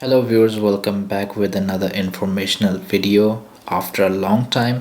Hello viewers, welcome back with another informational video after a long time.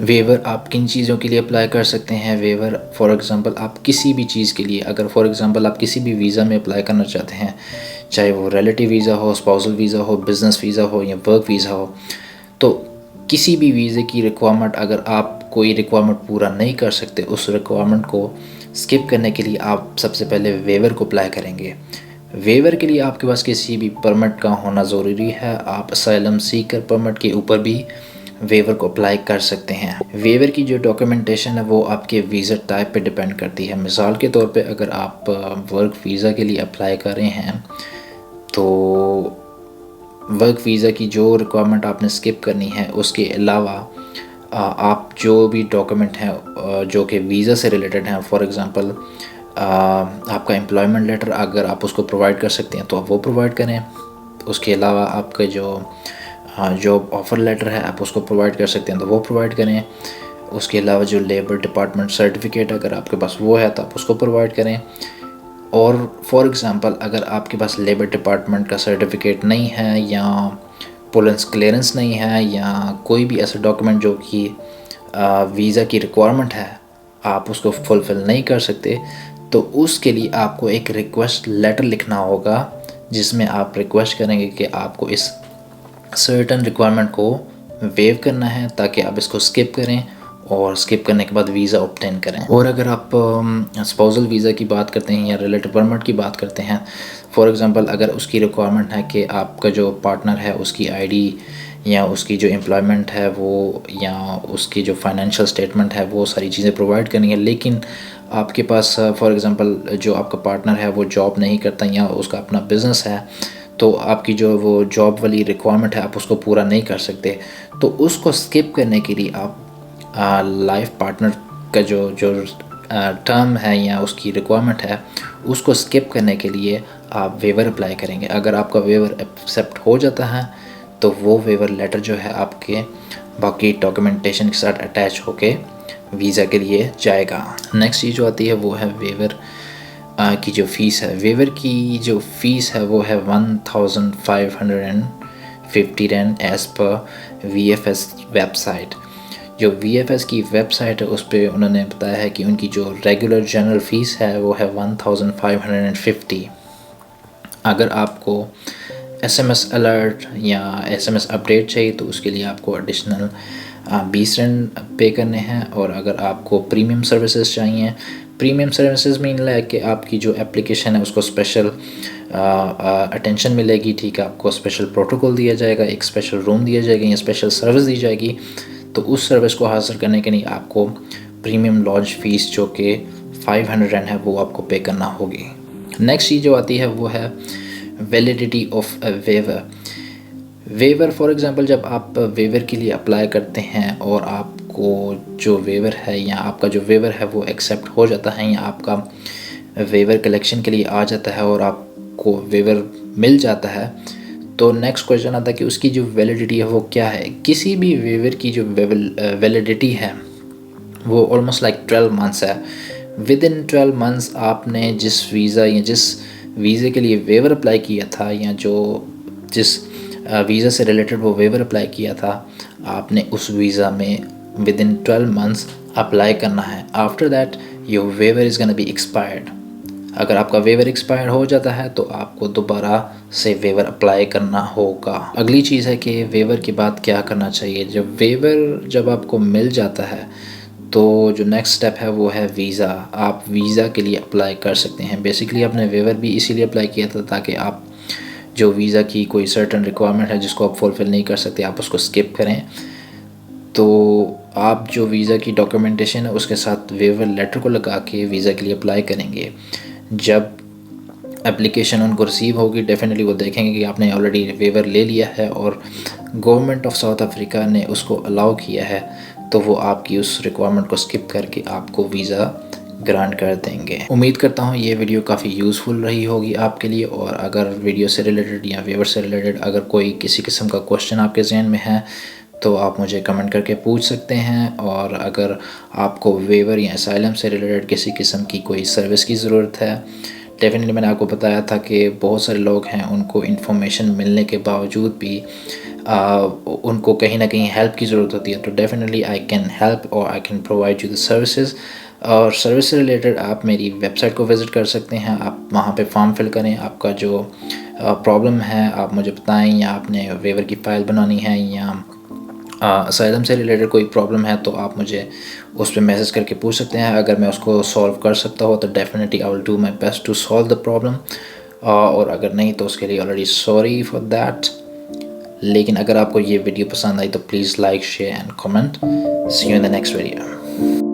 ویور آپ کن چیزوں کے لیے اپلائی کر سکتے ہیں؟ ویور فار ایگزامپل آپ کسی بھی چیز کے لیے، اگر فار ایگزامپل آپ کسی بھی ویزا میں اپلائی کرنا چاہتے ہیں، چاہے وہ ریلیٹیو ویزا ہو، اسپاؤزل ویزا ہو، بزنس ویزا ہو یا ورک ویزا ہو، تو کسی بھی ویزے کی ریکوائرمنٹ اگر آپ کوئی ریکوائرمنٹ پورا نہیں کر سکتے، اس ریکوائرمنٹ کو اسکپ کرنے کے لیے آپ سب سے پہلے ویور کو اپلائی کریں گے۔ ویور کے لیے آپ کے پاس کسی بھی پرمٹ کا ہونا ضروری ہے۔ آپ اسائلم سیکر پرمٹ کے اوپر بھی ویور کو اپلائی کر سکتے ہیں۔ ویور کی جو ڈاکیومنٹیشن ہے وہ آپ کے ویزا ٹائپ پہ ڈیپینڈ کرتی ہے۔ مثال کے طور پہ اگر آپ ورک ویزا کے لیے اپلائی کر رہے ہیں تو ورک ویزا کی جو ریکوائرمنٹ آپ نے اسکپ کرنی ہے، اس کے علاوہ آپ جو بھی ڈاکیومنٹ ہیں جو کہ ویزا سے ریلیٹڈ ہیں، فار ایگزامپل آپ کا امپلائمنٹ لیٹر اگر آپ اس کو پرووائڈ کر سکتے ہیں تو آپ وہ پرووائڈ کریں۔ اس کے علاوہ آپ کا جو جاب آفر لیٹر ہے آپ اس کو پرووائڈ کر سکتے ہیں تو وہ پرووائڈ کریں۔ اس کے علاوہ جو لیبر ڈپارٹمنٹ سرٹیفکیٹ اگر آپ کے پاس وہ ہے تو آپ اس کو پرووائڈ کریں۔ اور فار ایگزامپل اگر آپ کے پاس لیبر ڈپارٹمنٹ کا سرٹیفکیٹ نہیں ہے یا پولیس کلیئرنس نہیں ہے یا کوئی بھی ایسا ڈاکیومنٹ جو کہ ویزا کی ریکوائرمنٹ ہے آپ اس کو فلفل نہیں کر سکتے، تو اس کے لیے آپ کو ایک ریکویسٹ لیٹر لکھنا ہوگا جس میں آپ ریکویسٹ کریں گے کہ آپ کو اس سرٹن ریکوائرمنٹ کو ویو کرنا ہے تاکہ آپ اس کو اسکپ کریں اور اسکپ کرنے کے بعد ویزا اوبٹین کریں۔ اور اگر آپ اسپاؤزل ویزا کی بات کرتے ہیں یا ریلیٹیو پرمٹ کی بات کرتے ہیں، فار ایگزامپل اگر اس کی ریکوائرمنٹ ہے کہ آپ کا جو پارٹنر ہے اس کی آئی ڈی یا اس کی جو امپلائمنٹ ہے وہ یا اس کی جو فائنینشیل اسٹیٹمنٹ ہے وہ ساری چیزیں پرووائڈ کرنی ہے، لیکن آپ کے پاس فار ایگزامپل جو آپ کا پارٹنر ہے وہ جاب نہیں کرتا یا اس کا اپنا بزنس ہے، تو آپ کی جو وہ جاب والی ریکوائرمنٹ ہے آپ اس کو پورا نہیں کر سکتے، تو اس کو اسکپ کرنے کے لیے آپ لائف پارٹنر کا جو ٹرم ہے یا اس کی ریکوائرمنٹ ہے اس کو اسکپ کرنے کے لیے آپ ویور اپلائی کریں گے۔ اگر آپ کا ویور ایکسیپٹ ہو جاتا ہے تو وہ ویور لیٹر جو ہے آپ کے باقی ڈاکیومنٹیشن کے ساتھ اٹیچ ہو کے ویزا کے لیے جائے گا۔ نیکسٹ چیز جو آتی ہے وہ ہے ویور کی جو فیس ہے۔ ویور کی جو فیس ہے وہ ہے 1550 رین ایز پر وی ایف ایس ویب سائٹ۔ جو وی ایف ایس کی ویب سائٹ ہے اس پہ انہوں نے بتایا ہے کہ ان کی جو ریگولر جنرل فیس ہے وہ ہے 1550۔ اگر آپ کو ایس ایم ایس الرٹ یا ایس ایم ایس اپڈیٹ چاہیے تو اس کے لیے آپ کو ایڈیشنل 20 رین پے کرنے ہیں، اور اگر آپ کو پریمیم سروسز چاہیے، پریمیم سروسز مین ہے کہ آپ کی جو اپلیکیشن ہے اس کو اسپیشل اٹینشن ملے گی، ٹھیک ہے، آپ کو اسپیشل پروٹوکول دیا جائے گا، ایک اسپیشل روم دیا جائے گا یا اسپیشل سروس دی جائے گی، تو اس سروس کو حاصل کرنے کے لیے آپ کو پریمیم لانچ فیس جو کہ 500 رین ہے وہ آپ کو پے کرنا ہوگی۔ نیکسٹ چیز جو آتی ہے وہ ہے validity of viewer. Viewer for example جب آپ ویور کے لیے اپلائی کرتے ہیں اور آپ کو جو ویور ہے یا آپ کا جو ویور ہے وہ ایکسیپٹ ہو جاتا ہے یا آپ کا ویور کلیکشن کے لیے آ جاتا ہے اور آپ کو ویور مل جاتا ہے، تو نیکسٹ کویشچن آتا ہے کہ اس کی جو ویلیڈیٹی ہے وہ کیا ہے۔ کسی بھی ویور کی جو ویلیڈیٹی ہے وہ آلموسٹ لائک 12 منتھس ہے۔ ود ان 12 منتھس آپ نے جس ویزا یا جس ویزے کے لیے ویور اپلائی کیا تھا یا جس ویزا سے ریلیٹڈ وہ ویور اپلائی کیا تھا، آپ نے اس ویزا میں ود ان 12 منتھس اپلائی کرنا ہے۔ After that your waiver is gonna be expired. اگر آپ کا ویور ایکسپائر ہو جاتا ہے تو آپ کو دوبارہ سے ویور اپلائی کرنا ہوگا۔ اگلی چیز ہے کہ ویور کے بعد کیا کرنا چاہیے۔ جب آپ کو مل جاتا ہے تو جو نیکسٹ سٹیپ ہے وہ ہے ویزا۔ آپ ویزا کے لیے اپلائی کر سکتے ہیں۔ بیسیکلی آپ نے ویور بھی اسی لیے اپلائی کیا تھا تاکہ آپ جو ویزا کی کوئی سرٹن ریکوائرمنٹ ہے جس کو آپ فلفل نہیں کر سکتے آپ اس کو اسکپ کریں، تو آپ جو ویزا کی ڈاکیومنٹیشن ہے اس کے ساتھ ویور لیٹر کو لگا کے ویزا کے لیے اپلائی کریں گے۔ جب اپلیکیشن ان کو ریسیو ہوگی ڈیفینیٹلی وہ دیکھیں گے کہ آپ نے آلریڈی ویور لے لیا ہے اور گورنمنٹ آف ساؤتھ افریقہ نے اس کو الاؤ کیا ہے، تو وہ آپ کی اس ریکوائرمنٹ کو اسکپ کر کے آپ کو ویزا گرانٹ کر دیں گے۔ امید کرتا ہوں یہ ویڈیو کافی یوزفل رہی ہوگی آپ کے لیے، اور اگر ویڈیو سے ریلیٹڈ یا ویور سے ریلیٹڈ اگر کوئی کسی قسم کا کوشچن آپ کے ذہن میں ہے تو آپ مجھے کمنٹ کر کے پوچھ سکتے ہیں، اور اگر آپ کو ویور یا اسائلم سے ریلیٹڈ کسی قسم کی کوئی سروس کی ضرورت ہے، ڈیفینیٹلی میں نے آپ کو بتایا تھا کہ بہت سارے لوگ ہیں ان کو انفارمیشن ملنے کے باوجود بھی ان کو کہیں نہ کہیں ہیلپ کی ضرورت ہوتی ہے. تو ڈیفینیٹلی آئی کین ہیلپ اور I can provide you the services. اور سروس سے ریلیٹڈ آپ میری ویب سائٹ کو وزٹ کر سکتے ہیں. آپ وہاں پہ فارم فل کریں, آپ کا جو پرابلم ہے آپ مجھے بتائیں, یا آپ نے ویور کی فائل بنانی ہے یا اسائلم سے ریلیٹڈ کوئی پرابلم ہے تو آپ مجھے اس پہ میسیج کر کے پوچھ سکتے ہیں. اگر میں اس کو سولو کر سکتا ہوں تو definitely I will do my best to solve the problem, اور اگر نہیں تو اس کے لیے آلریڈی سوری فار دیٹ. لیکن اگر آپ کو یہ ویڈیو پسند آئی تو please like, share and comment. See you in the next video.